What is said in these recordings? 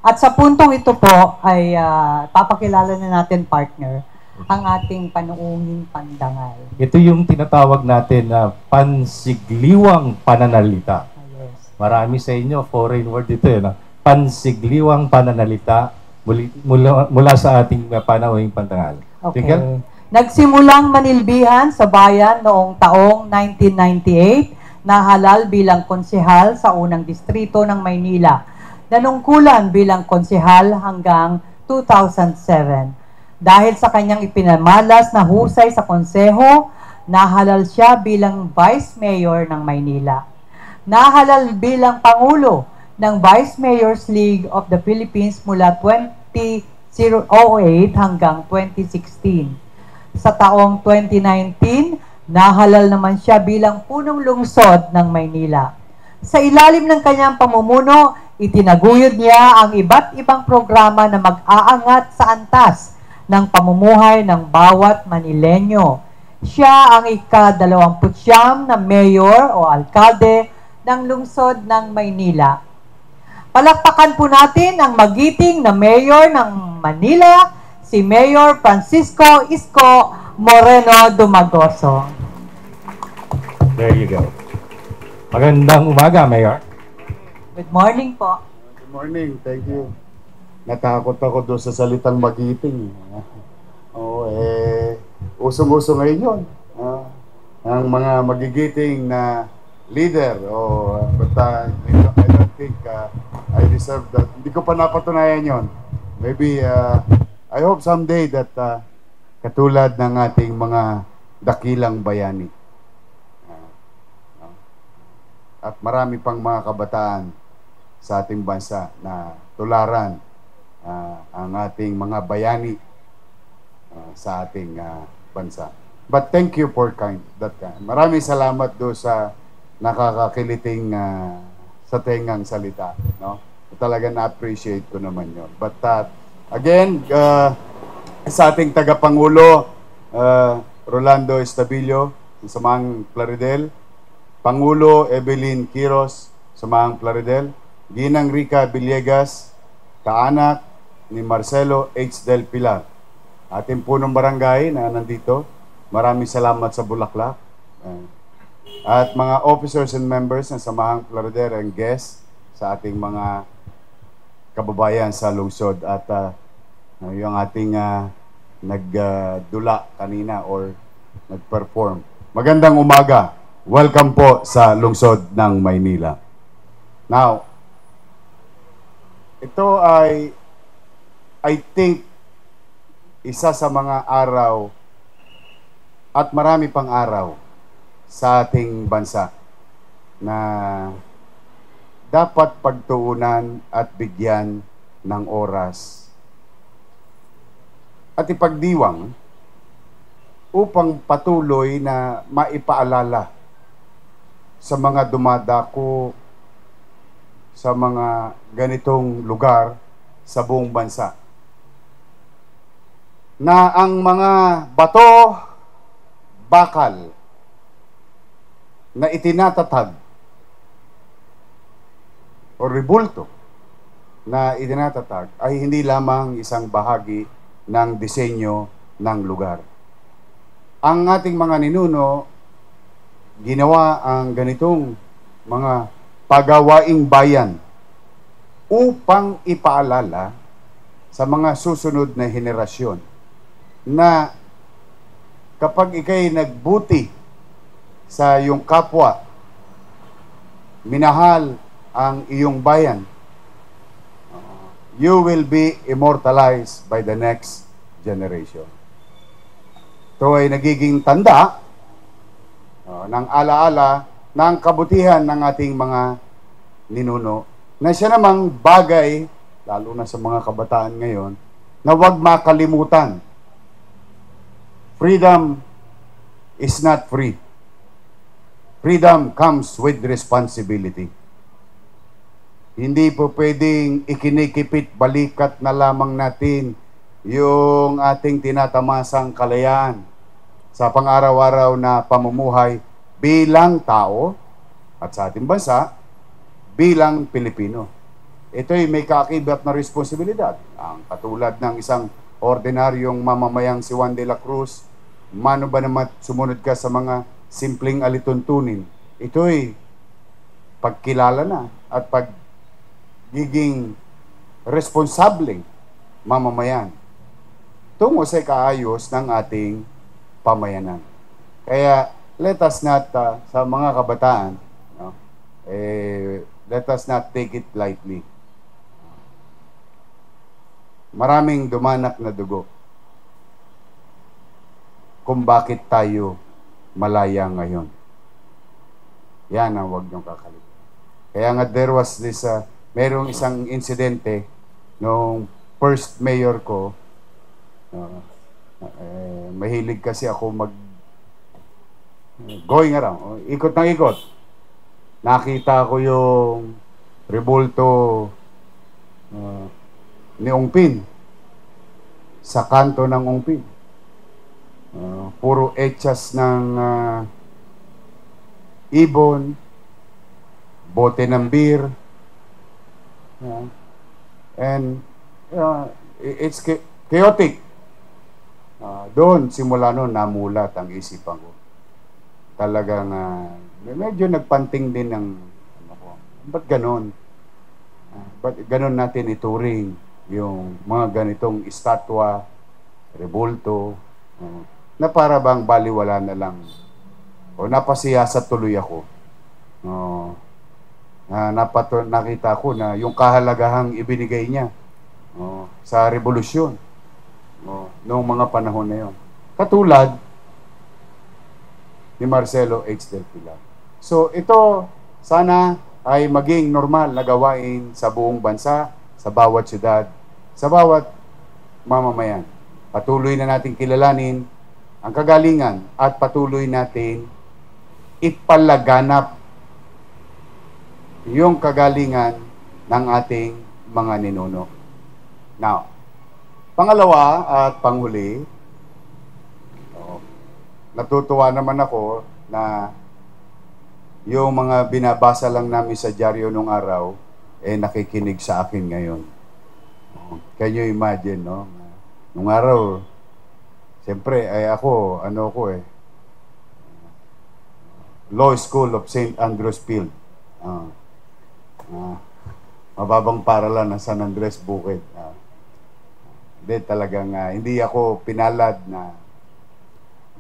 At sa puntong ito po ay papakilala na natin, partner, ang ating panuunging pandangal. Ito yung tinatawag natin na pansigliwang pananalita. Yes. Marami sa inyo, foreign word ito yun. Pansigliwang pananalita mula sa ating panauhing pandangal. Okay. Tinggal? Nagsimulang manilbihan sa bayan noong taong 1998, nahalal bilang konsehal sa unang distrito ng Maynila. Nanungkulan bilang konsehal hanggang 2007. Dahil sa kanyang ipinamalas na husay sa konseho, nahalal siya bilang Vice Mayor ng Maynila. Nahalal bilang Pangulo ng Vice Mayors League of the Philippines mula 2008 hanggang 2016. Sa taong 2019, nahalal naman siya bilang punong lungsod ng Maynila. Sa ilalim ng kanyang pamumuno, itinaguyod niya ang iba't ibang programa na mag-aangat sa antas ng pamumuhay ng bawat Manilenyo. Siya ang ika-29 na mayor o alkalde ng lungsod ng Maynila. Palakpakan po natin ang magiting na mayor ng Manila, si Mayor Francisco Isko Moreno Dumagoso. There you go. Magandang umaga, Mayor. Good morning po. Good morning, thank you. Natakot ako doon sa salitang magiting. Oo, usong-uso ngayon yun. Ang mga magigiting na leader. But I don't think I deserve that. Hindi ko pa napatunayan yon. Maybe, I hope someday that katulad ng ating mga dakilang bayani. At marami pang mga kabataan sa ating bansa na tularan ang ating mga bayani sa ating bansa. But thank you for that kind. Maraming salamat do sa nakakakiliting sa tengang salita. No? Talaga na-appreciate ko naman yon. But again, sa ating tagapangulo, Rolando Estabillo, sa Samang Plaridel, Pangulo Evelyn Quiros, Samang Plaridel, Ginang Rica Villegas, kaanak ni Marcelo H. Del Pilar. Ating punong barangay na nandito, maraming salamat sa Bulaklak. At mga officers and members ng Samahang Plaridel and guests sa ating mga kababayan sa lungsod at yung ating nagdula kanina or nag-perform. Magandang umaga. Welcome po sa lungsod ng Maynila. Now, ito ay I think isa sa mga araw at marami pang araw sa ating bansa na dapat pagtuunan at bigyan ng oras at ipagdiwang upang patuloy na maipaalala sa mga dumadako sa mga ganitong lugar sa buong bansa na ang mga bato, bakal na itinatatag o rebulto na itinatatag ay hindi lamang isang bahagi ng disenyo ng lugar. Ang ating mga ninuno ginawa ang ganitong mga pagawaing bayan upang ipaalala sa mga susunod na henerasyon na kapag ikay nagbuti sa iyong kapwa, minahal ang iyong bayan, you will be immortalized by the next generation. Ito ay nagiging tanda ng alaala ng kabutihan ng ating mga ninuno na siya namang bagay, lalo na sa mga kabataan ngayon, na huwag makalimutan. Freedom is not free. Freedom comes with responsibility. Hindi po pwedeng ikinikipit balikat na lamang natin yung ating tinatamasang kalayaan sa pang-araw-araw na pamumuhay bilang tao at sa ating bansa bilang Pilipino. ito'y may kaakibat na responsibilidad. Ang katulad ng isang ordinaryong mamamayang si Juan de la Cruz, mano ba naman sumunod ka sa mga simpleng alituntunin? Ito'y pagkilala na at pagiging responsableng mamamayan tungo sa kaayos ng ating pamayanan. Kaya let us not, sa mga kabataan, no, let us not take it lightly. Maraming dumanak na dugo kung bakit tayo malaya ngayon. Yan ang huwag niyong kakalimutan. Kaya nga there was this, merong isang insidente nung first mayor ko, mahilig kasi ako going around, ikot ng ikot. Nakita ko yung rebulto ni Ongpin sa kanto ng Ongpin. Puro echas ng ibon, bote ng beer, and it's chaotic. Doon, simula noon, namulat ang isipan ko. Talagang medyo nagpanting din ng ba't ganon? Ba't ganon natin ituring yung mga ganitong estatwa, rebulto, na para bang baliwala na lang o napasiyasat tuloy ako. Nakita ko na yung kahalagahang ibinigay niya sa revolusyon noong mga panahon na yun. Katulad ni Marcelo H. Del Pilar. So ito sana ay maging normal na gawain sa buong bansa, sa bawat syudad, sa bawat mamamayan. Patuloy na natin kilalanin ang kagalingan at patuloy natin ipalaganap yung kagalingan ng ating mga ninuno. Now, pangalawa at panghuli, natutuwa naman ako na yung mga binabasa lang namin sa dyaryo nung araw, nakikinig sa akin ngayon. Can you imagine, no? Nung araw, siyempre, ako, Law School of St. Andrews Field. Mababang paralan ng San Andres Bukid. Hindi talagang, hindi ako pinalad na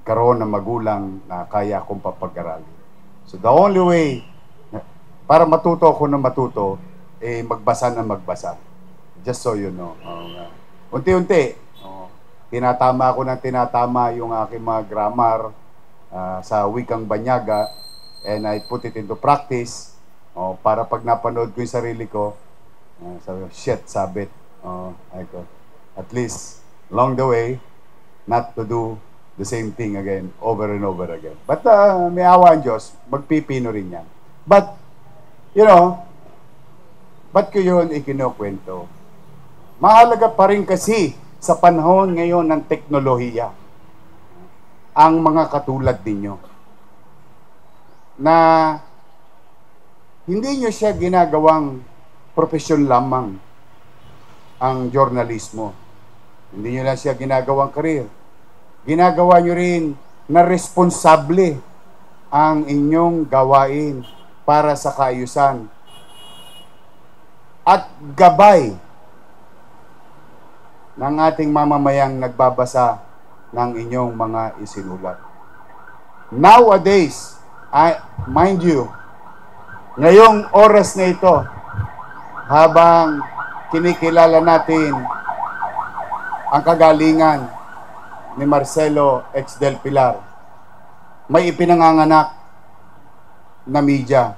karoon ng magulang na kaya akong papag-aralin. So the only way para matuto ako na matuto, magbasa na magbasa. Just so you know. Unti-unti, tinatama ako ng tinatama yung aking mga grammar sa wikang Banyaga, and I put it into practice para pag napanood ko yung sarili ko, sabi ko, shit, sabit. At least, along the way, not to do the same thing again, over and over again. But may awa ang Diyos, magpipino rin yan. But, ba't ko yun ikinukwento? Mahalaga pa rin kasi sa panahon ngayon ng teknolohiya ang mga katulad ninyo na hindi nyo siya ginagawang profesyon lamang ang journalismo. Hindi nyo lang siya ginagawang career. Ginagawa nyo rin na responsable ang inyong gawain para sa kaayusan at gabay ng ating mamamayang nagbabasa ng inyong mga isinulat. Nowadays, mind you, ngayong oras na ito, habang kinikilala natin ang kagalingan ni Marcelo H. Del Pilar, may ipinanganganak na media.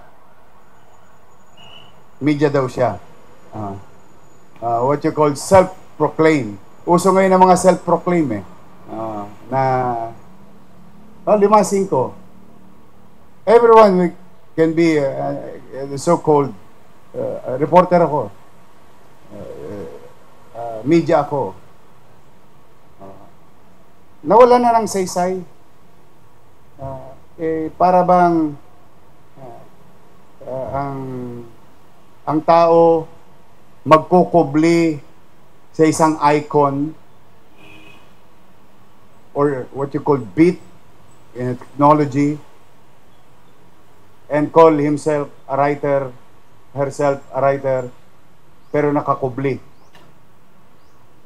Media daw siya. What you call self-proclaim. Uso ngayon ng mga self-proclaim na 5-5. Everyone can be so-called reporter ako. Media ako. Nawala na ng saysay. Para bang ang tao magkukubli sa isang icon or what you call bit in technology and call himself a writer, herself a writer, pero nakakubli.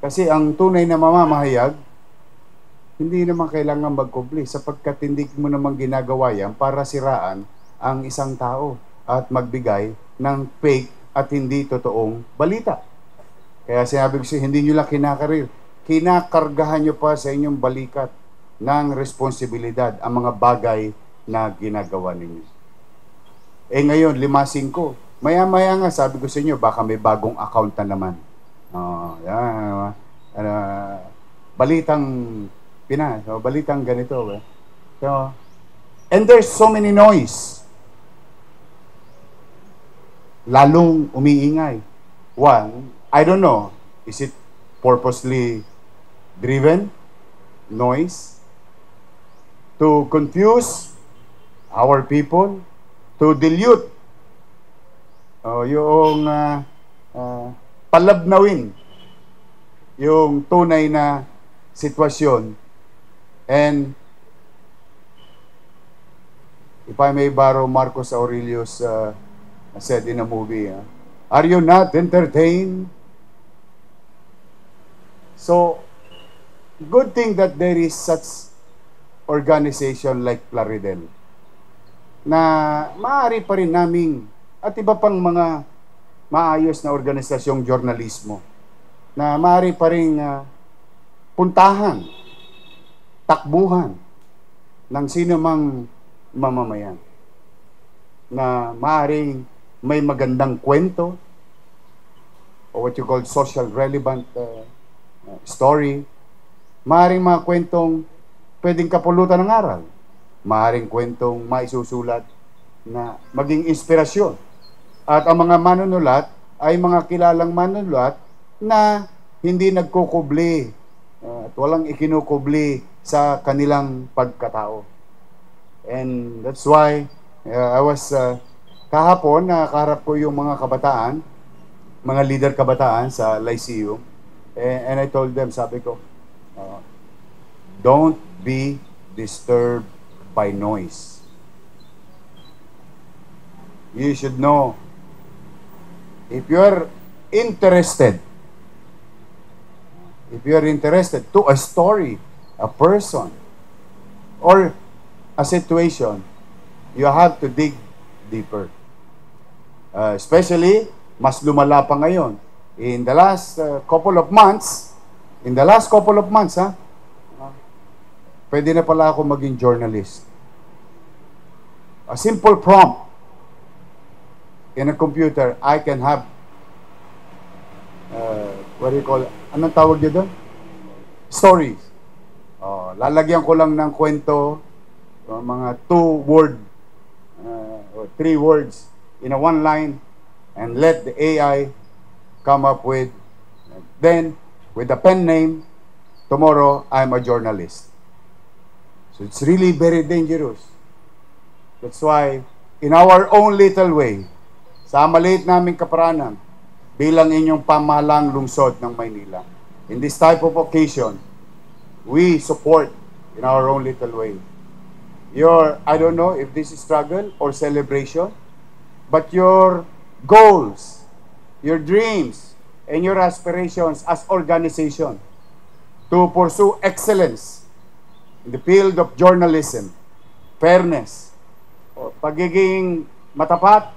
Kasi ang tunay na mamamahayag, hindi naman kailangan magkubli sapagkat hindi mo naman ginagawa yan para siraan ang isang tao at magbigay ng fake at hindi totoong balita. Kaya sinabi ko siya, hindi nyo lang kinakargahan nyo pa sa inyong balikat ng responsibilidad ang mga bagay na ginagawa ninyo. Eh ngayon, 5-5. Maya-maya nga, sabi ko sa inyo, baka may bagong account na naman. Yan. Balitang Pinas. Balitang ganito. So, and there's so many noise. Lalong umiingay. One, I don't know, is it purposely driven? Noise? To confuse our people? To dilute yung palabnawin yung tunay na sitwasyon. And if I may borrow Marcos Aurelius said in a movie, are you not entertained? So, good thing that there is such organization like Plaridel na maaari pa rin naming at iba pang mga maayos na organisasyong journalismo na maaari pa rin puntahan, takbuhan ng sino mang mamamayan na maaaring may magandang kwento o what you call social relevant story, maaaring mga kwentong pwedeng kapulutan ng aral, maaaring kwentong maisusulat na maging inspirasyon. At ang mga manunulat ay mga kilalang manunulat na hindi nagkukubli at walang ikinukubli sa kanilang pagkatao. And that's why I was kahapon nakaharap ko yung mga kabataan, mga leader kabataan sa Lyceum, and I told them, sabi ko, don't be disturbed by noise. You should know, if you're interested to a story, a person, or a situation, you have to dig deeper. Especially, mas lumala pa ngayon. In the last couple of months, pwede na pala ako maging journalist. A simple prompt in a computer, I can have what do you call it? Anong tawag niyo doon? Stories. Lalagyan ko lang ng kwento, mga 2-word or 3 words in a 1 line, and let the AI come up with, then with the pen name, tomorrow I'm a journalist. So it's really very dangerous. That's why in our own little way, sa maliit naming kaparanan, bilang inyong pamahalang lungsod ng Maynila, in this type of occasion, we support in our own little way. I don't know if this is struggle or celebration, but your goals, your dreams, and your aspirations as organization to pursue excellence in the field of journalism, fairness, pagiging matapat,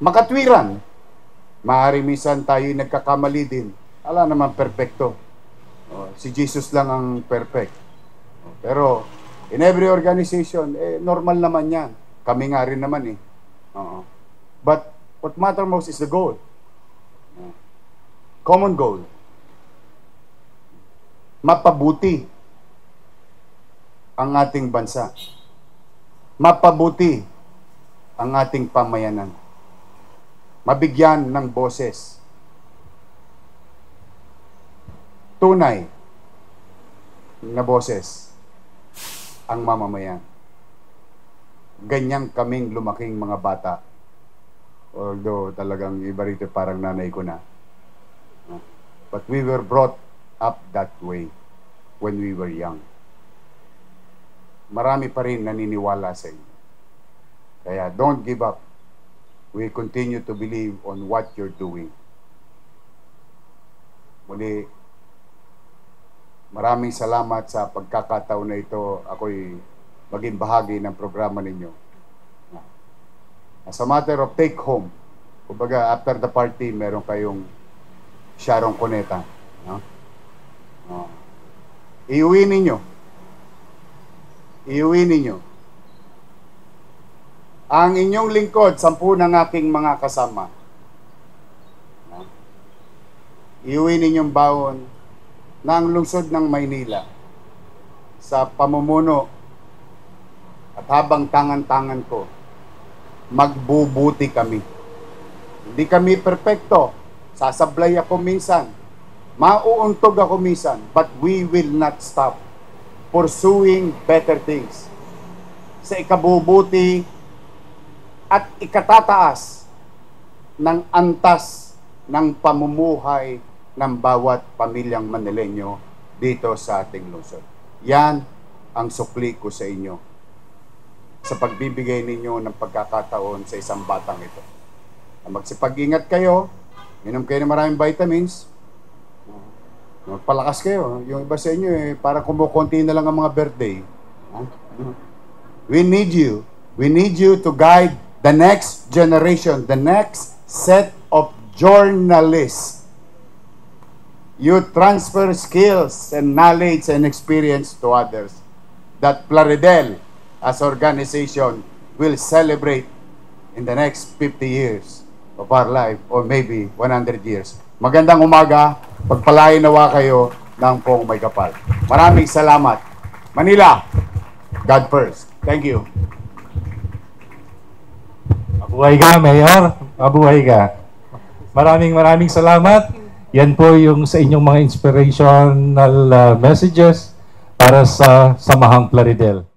makatwiran. Maaari minsan tayo nagkakamali din. Wala naman perfecto. Si Jesus lang ang perfect. Pero in every organization, normal naman yan. Kami nga rin naman eh. But what matters most is the goal. Common goal. Mapabuti ang ating bansa. Mapabuti ang ating pamayanan. Mabigyan ng boses. Tunay na boses ang mamamayan. Ganyan kaming lumaking mga bata. Although talagang iba rito parang nanay ko na. we were brought up that way when we were young. Marami pa rin naniniwala sa inyo. Kaya don't give up. We continue to believe on what you're doing. Muli, maraming salamat sa pagkakataon na ito. Ako'y maging bahagi ng programa ninyo. As a matter of take home, kumbaga after the party, meron kayong Sharon Cuneta. No? Iuwi ninyo. Iuwi ninyo. Ang inyong lingkod, 10 ng aking mga kasama. No? Iuwi ninyong baon ng lungsod ng Maynila sa pamumuno at habang tangan-tangan ko, magbubuti kami. Hindi kami perpekto. Sasablay ako minsan. Mauuntog ako minsan. But we will not stop pursuing better things. Sa ikabubuti at ikatataas ng antas ng pamumuhay ng bawat pamilyang Manileño dito sa ating lungsod. Yan ang sukli ko sa inyo sa pagbibigay ninyo ng pagkakataon sa isang batang ito. Magsipag-ingat kayo, minom kayo ng maraming vitamins, magpalakas kayo. Yung iba sa inyo, para kumukunti na lang ang mga birthday. We need you. We need you to guide the next generation, the next set of journalists. You transfer skills and knowledge and experience to others that Plaridel as organization will celebrate in the next 50 years of our life or maybe 100 years. Magandang umaga, pagpalain nawa kayo ng Pong May Kapal. Maraming salamat. Manila, God first. Thank you. Mabuhay ka, Mayor. Mabuhay ka. Maraming salamat. Yan po yung sa inyong mga inspirational messages para sa Samahang Plaridel.